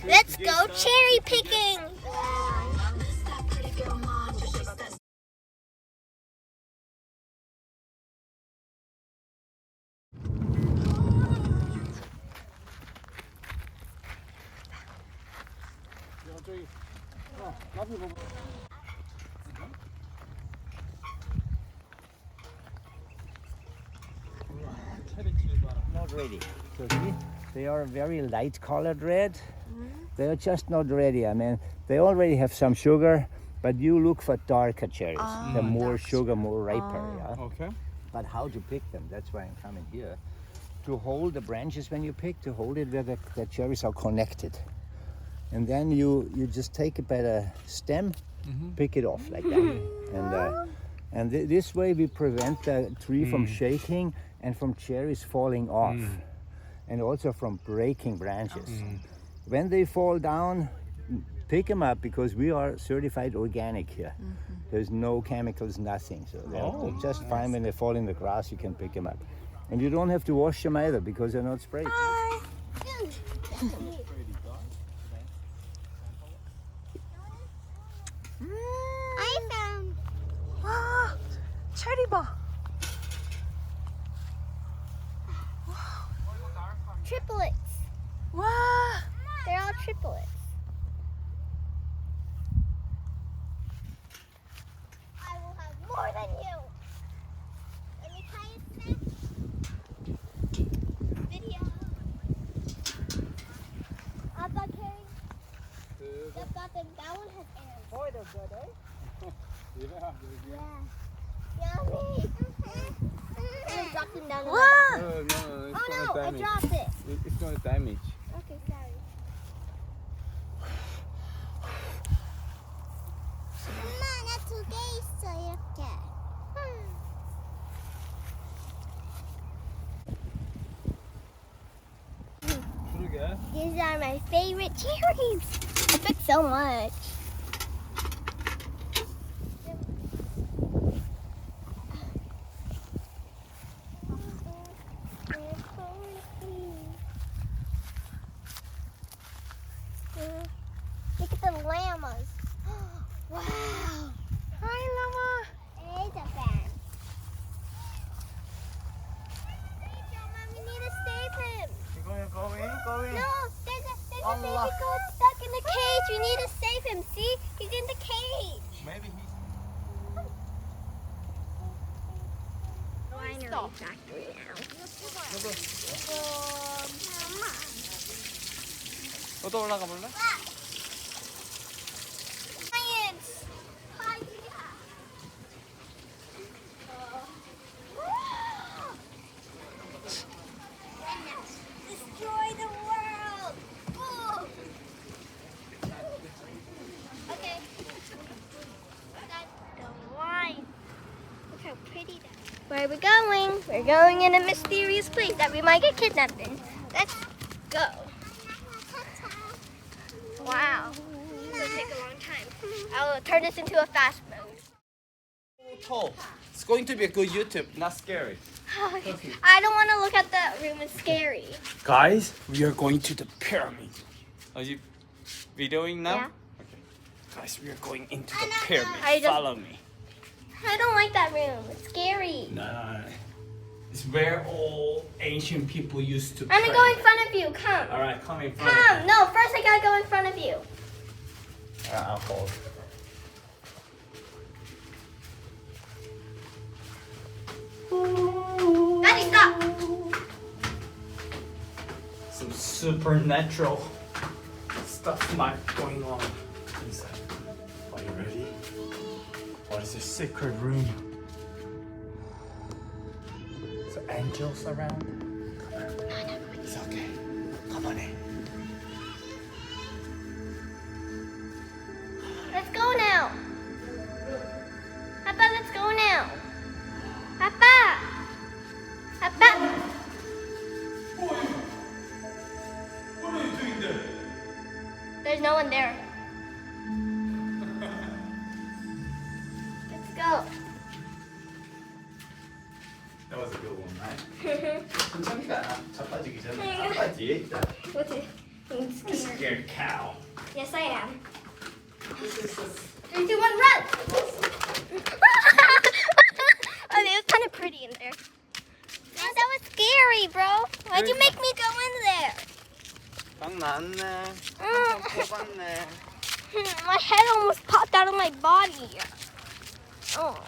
Let's go cherry picking. Not ready. So see, they are very light colored red. They are just not ready. I mean, they already have some sugar, but you look for darker cherries. The more sugar, more riper. Yeah? Okay. But how to pick them? That's why I'm coming here. To hold the branches when you pick, to hold it where the cherries are connected. And then you just take it by the stem, pick it off like that. And this way we prevent the tree from shaking and from cherries falling off. And also from breaking branches. When they fall down, pick them up because we are certified organic here. There's no chemicals, nothing. So they're just fine when they fall in the grass, you can pick them up. And you don't have to wash them either because they're not sprayed. Bye. I found. 와, 체리 봐. Triplets. 와, They're all triplets. I will have more than you. Let me try a snack. Video. Abba carrying. That one has ants. boy, they're good, eh? Yeah. Yummy. I dropped them down. 와, No, it's Oh gonna no, I damage. dropped it. It's gonna damage. Okay, sorry. 엄마, 나 2개 있어, 이렇게. 그러게. These are my favorite cherries. I picked so much. Look at the llamas. Wow. Hi, llama. There's a fan. We need to save him. Go in. No, there's a baby goat stuck in the cage. We need to save him. See? He's in the cage. Maybe he's. Winery factory now. 너도 올라가 볼래? Science. Destroy the world. Ooh. Okay. That's the line. Look how pretty that is. Where are we going? We're going in a mysterious place that we might get kidnapped in. Let's go. Wow. This will take a long time. I'll turn this into a fast mode. Tall. It's going to be a good YouTube, not scary. I don't want to look at that room. It's scary. Guys, we are going to the pyramid. Are you videoing now? Yeah. Okay. Guys, we are going into I the know. pyramid. I just- Follow me. I don't like that room. It's scary. No. It's where all ancient people used to I'm pray. gonna go in front of you. Come. All right, come in front of Come. me. No, first I gotta go in front of you. I'll hold. Daddy, stop. Some supernatural stuff might going on inside. Are you ready? What is this secret room? So angels around? It's okay. Come on in. Let's go now. Papa, let's go now. Papa. Papa. What are you doing there? There's no one there. Let's go. That was a good one, right? 천천히 가. 차 빠지기 전에 아빠 뒤에 있다. I'm scared. scared cow. Yes, I am. This is 3, 2, 1, run! Oh, it was kind of pretty in there. Man, that was scary, bro. Why'd you make me go in there? 장난네. Mm. 뽑았네. My head almost popped out of my body. Oh.